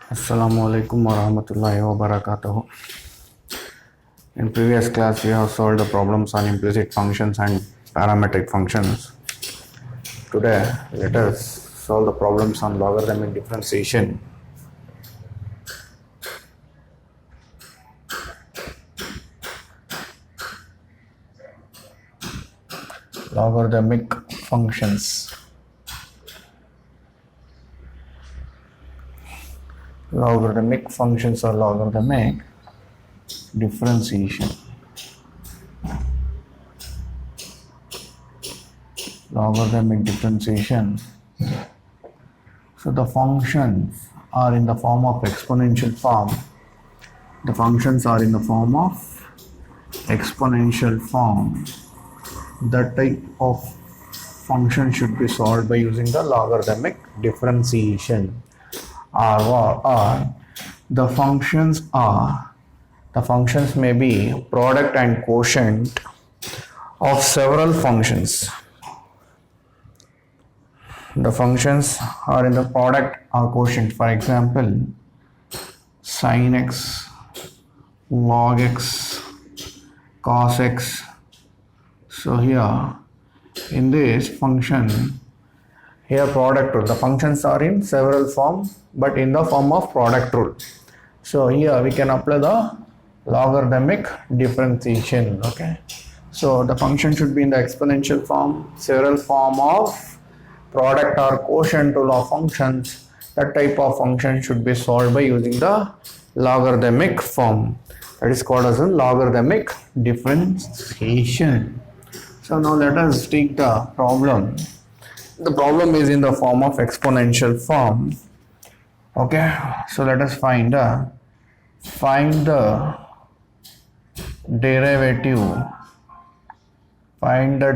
Assalamu alaikum warahmatullahi wabarakatuh. In previous class, we have solved the problems on implicit functions and parametric functions. Today, let us solve the problems on logarithmic differentiation. Logarithmic functions. Logarithmic functions or logarithmic differentiation. Logarithmic differentiation. So the functions are in the form of exponential form. The functions are in the form of exponential form. That type of function should be solved by using the logarithmic differentiation. Or the functions may be product and quotient of several functions. The functions are in the product or quotient. For example, sin x, log x, cos x. So here in this function, here product rule. The functions are in several forms, but in the form of product rule. So here we can apply the logarithmic differentiation. Okay. So the function should be in the exponential form, several form of product or quotient rule of functions. That type of function should be solved by using the logarithmic form. That is called as a logarithmic differentiation. So now let us take the problem. The problem is in the form of exponential form. Okay, so let us find the derivative. Find the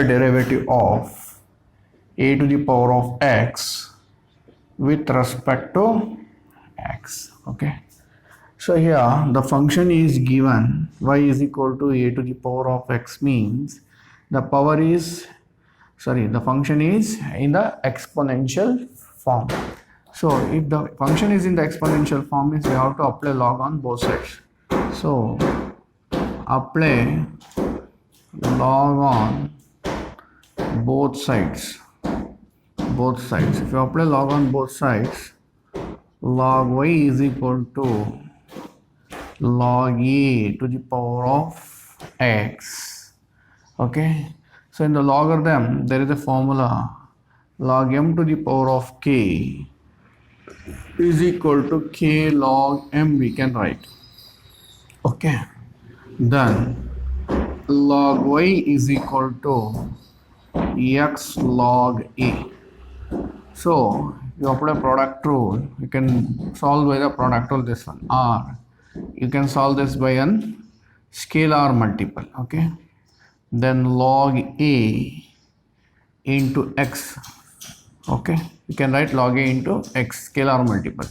derivative of a to the power of x with respect to x. Okay, so here the function is given y is equal to a to the power of x, means the function is in the exponential form. So if the function is in the exponential form, means we have to apply log on both sides. So apply log on both sides. If you apply log on both sides, log y is equal to log a to the power of x. Okay, so in the logarithm there is a formula, log m to the power of k is equal to k log m, we can write. Okay, then log y is equal to x log a. So you apply product rule, you can solve by the product rule this one, or you can solve this by an scalar multiple. Okay, then log a into x. Okay, you can write log a into x, scalar multiple.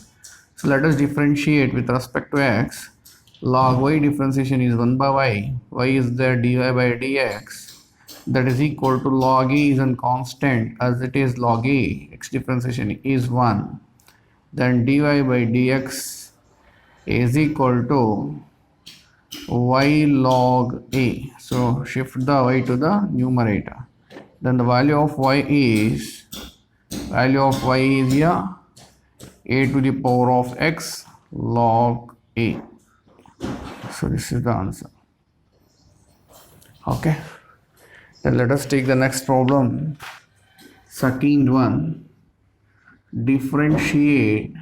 So let us differentiate with respect to x. Log y differentiation is 1 by y is there dy by dx, that is equal to log a is a constant, as it is log a, x differentiation is 1, then dy by dx is equal to y log a. So shift the y to the numerator, then the value of y is here a to the power of x log a. So this is the answer. Okay, then let us take the next problem. Second one, differentiate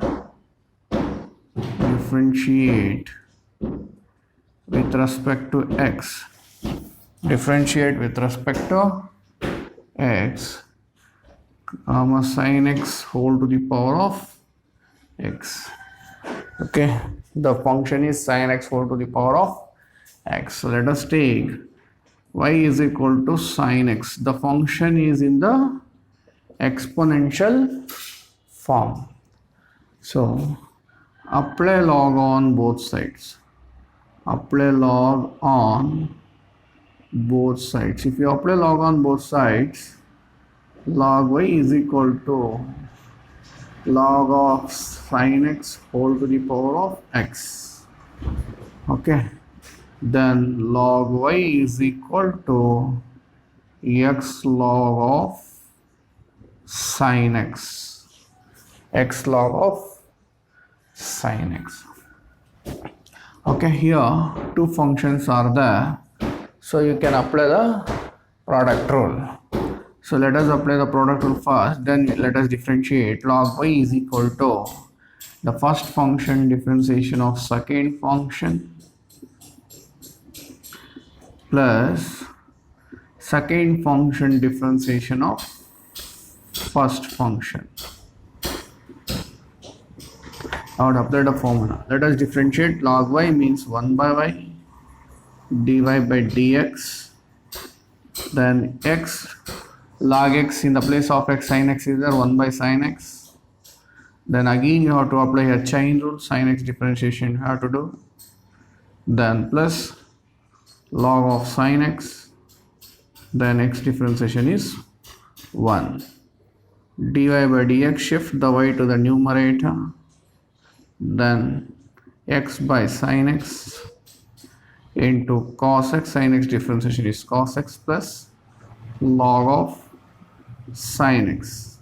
with respect to x. Differentiate with respect to x, sin x whole to the power of x. Okay, the function is sin x whole to the power of x. So let us take y is equal to sin x. The function is in the exponential form. So apply log on both sides. If you apply log on both sides, log y is equal to log of sin x whole to the power of x. Okay, then log y is equal to x log of sin x, x log of sin x. Okay, here two functions are there, so you can apply the product rule. So let us apply the product rule first, then let us differentiate. Log y is equal to the first function differentiation of second function plus second function differentiation of first function. I would apply the formula. Let us differentiate. Log y means 1 by y, dy by dx, then x log x in the place of x sin x is there 1 by sin x. Then again you have to apply a chain rule, sin x differentiation you have to do. Then plus log of sin x, then x differentiation is 1. Dy by dx, shift the y to the numerator, then x by sin x into cos x, sin x differentiation is cos x plus log of sin x,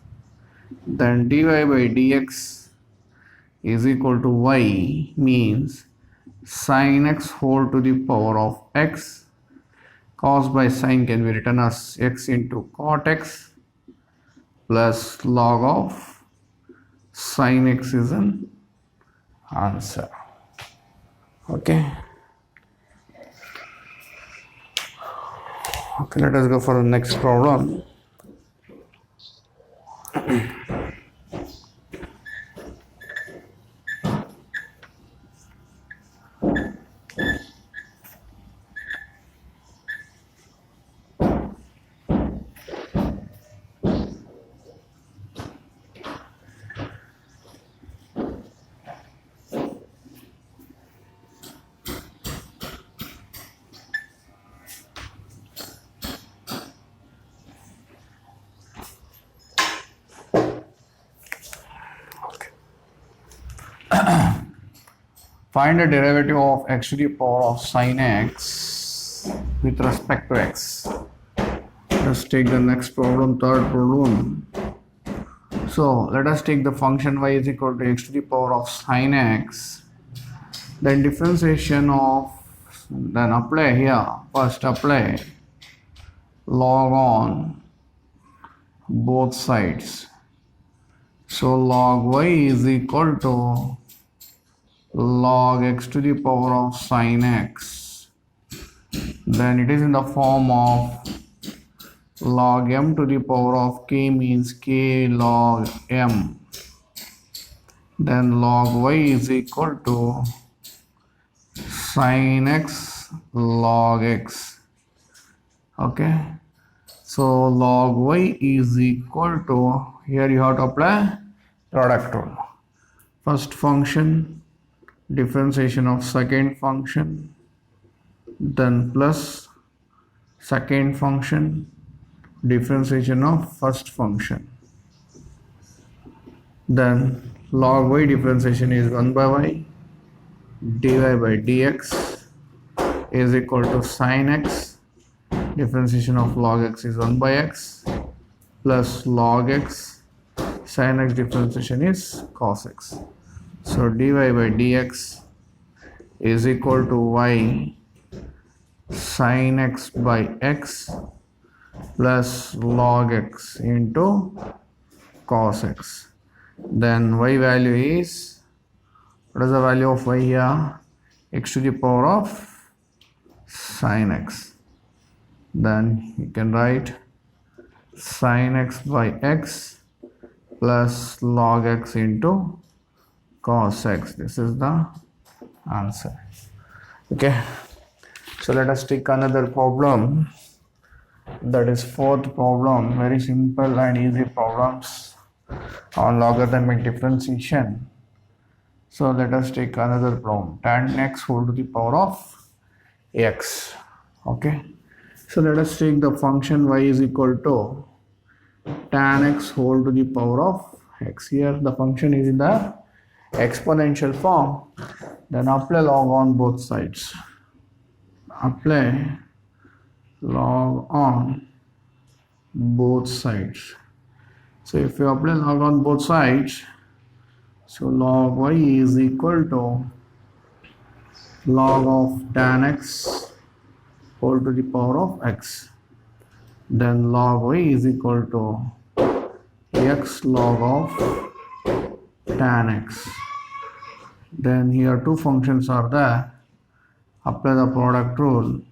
then dy by dx is equal to y means sin x whole to the power of x, cos by sin can be written as x into cot x plus log of sin x is an answer. Okay, let us go for the next problem. Find the derivative of x to the power of sin x with respect to x. Let's take the next problem, third problem. So let us take the function y is equal to x to the power of sin x. Then differentiation of, then apply here. First apply log on both sides. So log y is equal to log x to the power of sin x, then it is in the form of log m to the power of k means k log m, then log y is equal to sin x log x. Okay, so log y is equal to, here you have to apply product rule. First function differentiation of second function, then plus second function differentiation of first function, then log y differentiation is 1 by y, dy by dx is equal to sin x, differentiation of log x is 1 by x plus log x, sin x differentiation is cos x. So dy by dx is equal to y sin x by x plus log x into cos x. Then y value is, what is the value of y here? X to the power of sin x. Then you can write sin x by x plus log x into cos x. This is the answer. Okay, so let us take another problem, that is fourth problem. Very simple and easy problems on logarithmic differentiation. So let us take another problem, tan x whole to the power of x. Okay, so let us take the function y is equal to tan x whole to the power of x. Here the function is in the exponential form. Then apply log on both sides. Apply log on both sides. So if you apply log on both sides, so log y is equal to log of tan x whole to the power of x. Then log y is equal to x log of tan x. Then here two functions are there. Apply the product rule.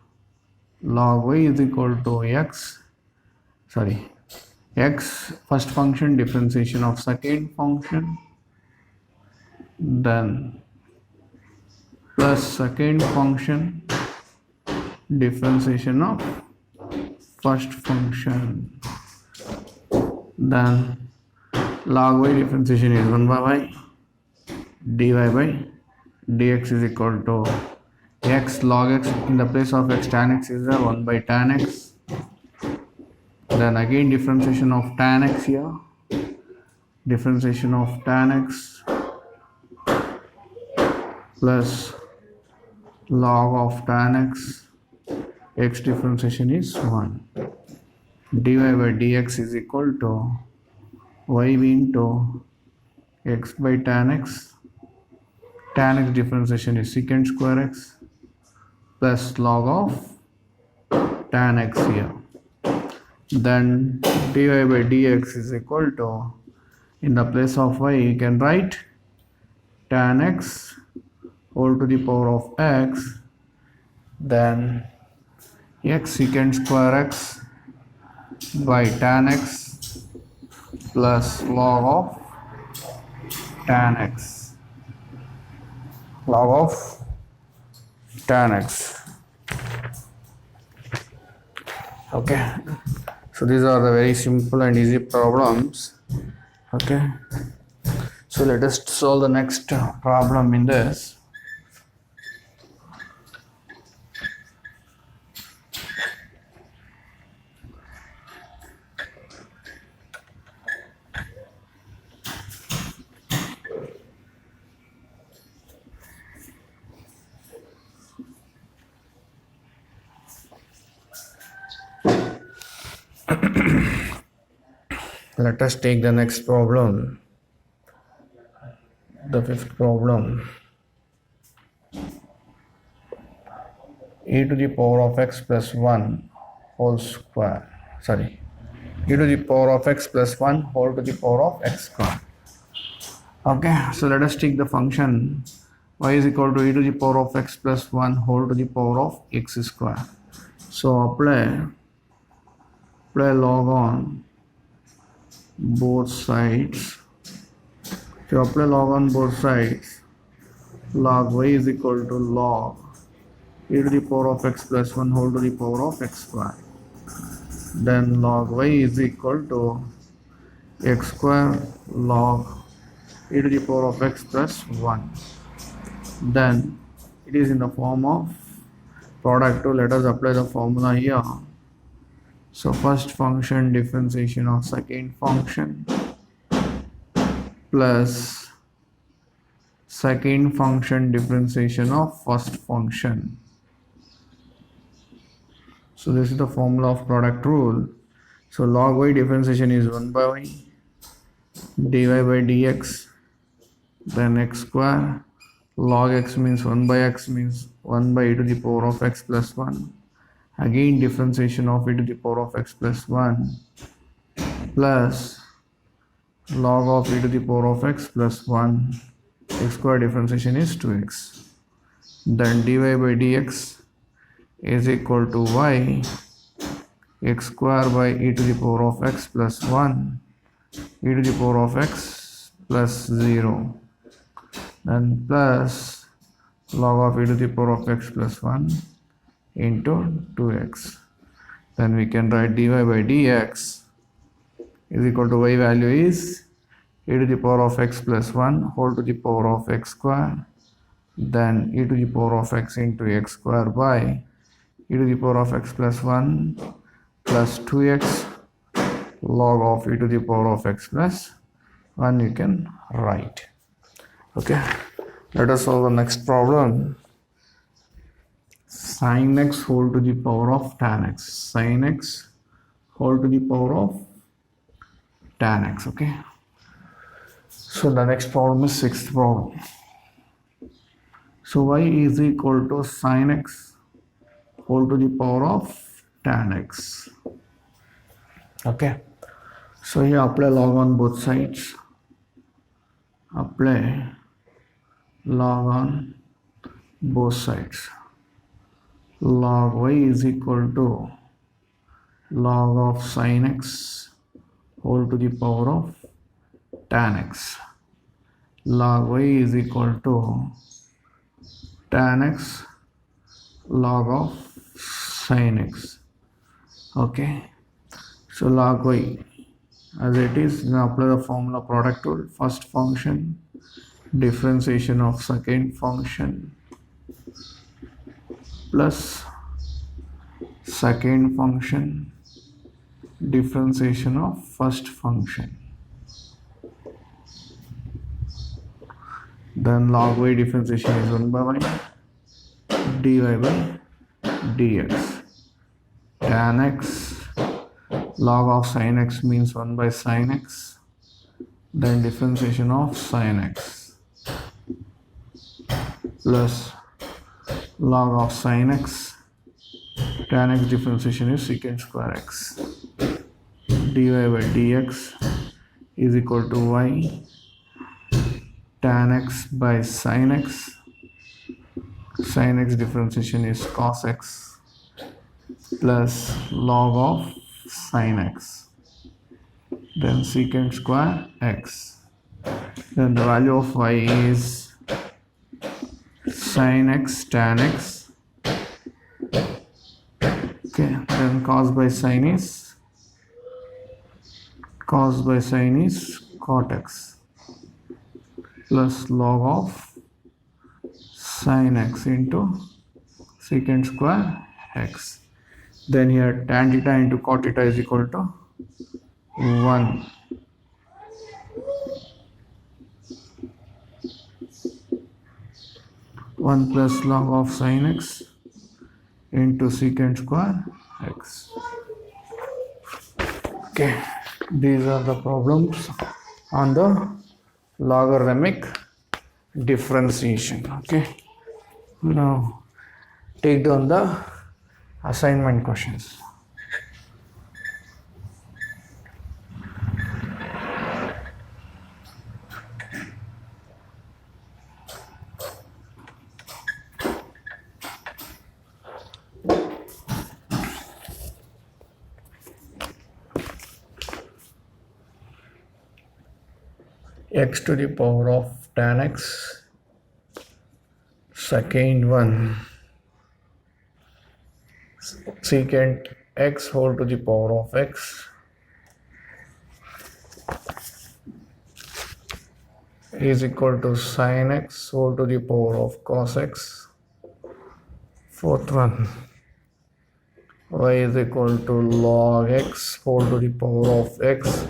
Log y is equal to x first function differentiation of second function, then plus second function differentiation of first function, then log y differentiation is 1 by y, dy by dx is equal to x log x, in the place of x tan x is 1 by tan x. Then again differentiation of tan x here, differentiation of tan x plus log of tan x, x differentiation is 1. dy by dx is equal to y into x by tan x. Tan x differentiation is secant square x plus log of tan x here. Then dy by dx is equal to, in the place of y you can write tan x whole to the power of x, then x secant square x by tan x plus log of tan x, log of tan x. Okay, so these are the very simple and easy problems. Okay, so let us solve the next problem in this. Let us take the next problem, the fifth problem. E to the power of x plus 1 whole square, e to the power of x plus 1 whole to the power of x square. Okay, so let us take the function y is equal to e to the power of x plus 1 whole to the power of x square. So apply log on both sides. If you apply log on both sides, log y is equal to log e to the power of x plus 1 whole to the power of x square. Then log y is equal to x square log e to the power of x plus 1. Then it is in the form of product rule. Let us apply the formula here. So first function differentiation of second function plus second function differentiation of first function. So this is the formula of product rule. So log y differentiation is 1 by y, dy by dx, then x square, log x means 1 by x means 1 by e to the power of x plus 1. Again differentiation of e to the power of x plus 1 plus log of e to the power of x plus 1, x square differentiation is 2x. Then dy by dx is equal to y x square by e to the power of x plus 1, e to the power of x plus 0, then plus log of e to the power of x plus 1 into 2x. Then we can write dy by dx is equal to y value is e to the power of x plus 1 whole to the power of x square, then e to the power of x into x square by e to the power of x plus 1 plus 2x log of e to the power of x plus 1 you can write. Okay, let us solve the next problem. Sin x whole to the power of tan x. Sin x whole to the power of tan x. Okay, so the next problem is sixth problem. So y is equal to sin x whole to the power of tan x. Okay, so here apply log on both sides. Apply log on both sides. Log y is equal to log of sin x whole to the power of tan x. Log y is equal to tan x log of sin x. Okay, so log y as it is, now apply the formula product rule. First function differentiation of second function plus second function differentiation of first function. Then log y differentiation is 1 by y dy by dx. Tan x log of sin x means 1 by sin x. Then differentiation of sin x plus log of sin x. Tan x differentiation is secant square x. Dy by dx is equal to y tan x by sin x. Sin x differentiation is cos x plus log of sin x. Then secant square x. Then the value of y is sin x tan x. Okay, then cos by sin is cot x plus log of sin x into secant square x. Then here tan theta into cot theta is equal to 1. Plus log of sin x into secant square x. Okay, these are the problems on the logarithmic differentiation. Okay, now take down the assignment questions. X to the power of tan x. Second one, secant x whole to the power of x is equal to sin x whole to the power of cos x. Fourth one, y is equal to log x whole to the power of x.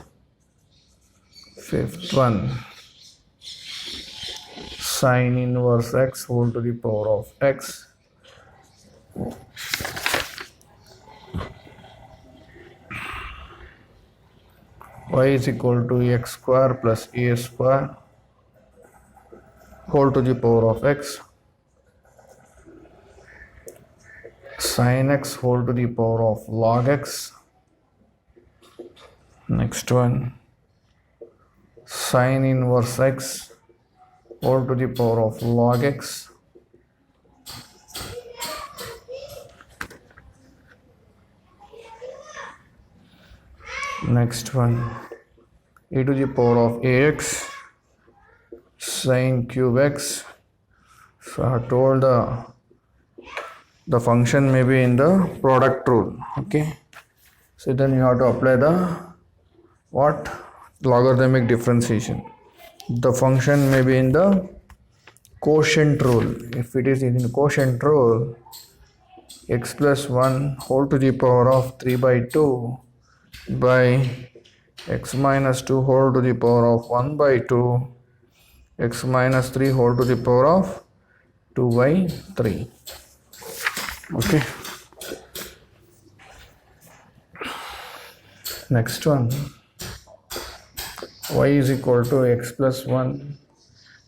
Fifth one, sin inverse x whole to the power of x. Y is equal to x square plus a square whole to the power of x. Sin x whole to the power of log x. Next one, sin inverse x whole to the power of log x. Next one, e to the power of ax sin cube x. So I told the function may be in the product rule. Okay, so then you have to apply the what? Logarithmic differentiation. The function may be in the quotient rule. If it is in the quotient rule, x plus 1 whole to the power of 3 by 2 by x minus 2 whole to the power of 1 by 2, x minus 3 whole to the power of 2 by 3. Okay. Next one, y is equal to x plus 1,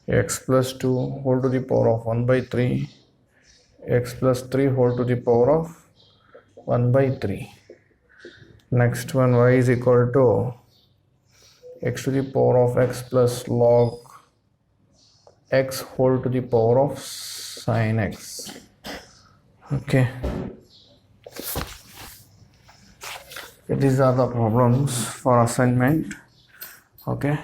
x plus 2 whole to the power of 1 by 3, x plus 3 whole to the power of 1 by 3. Next one, y is equal to x to the power of x plus log x whole to the power of sin x. Okay. These are the problems for assignment. Okay.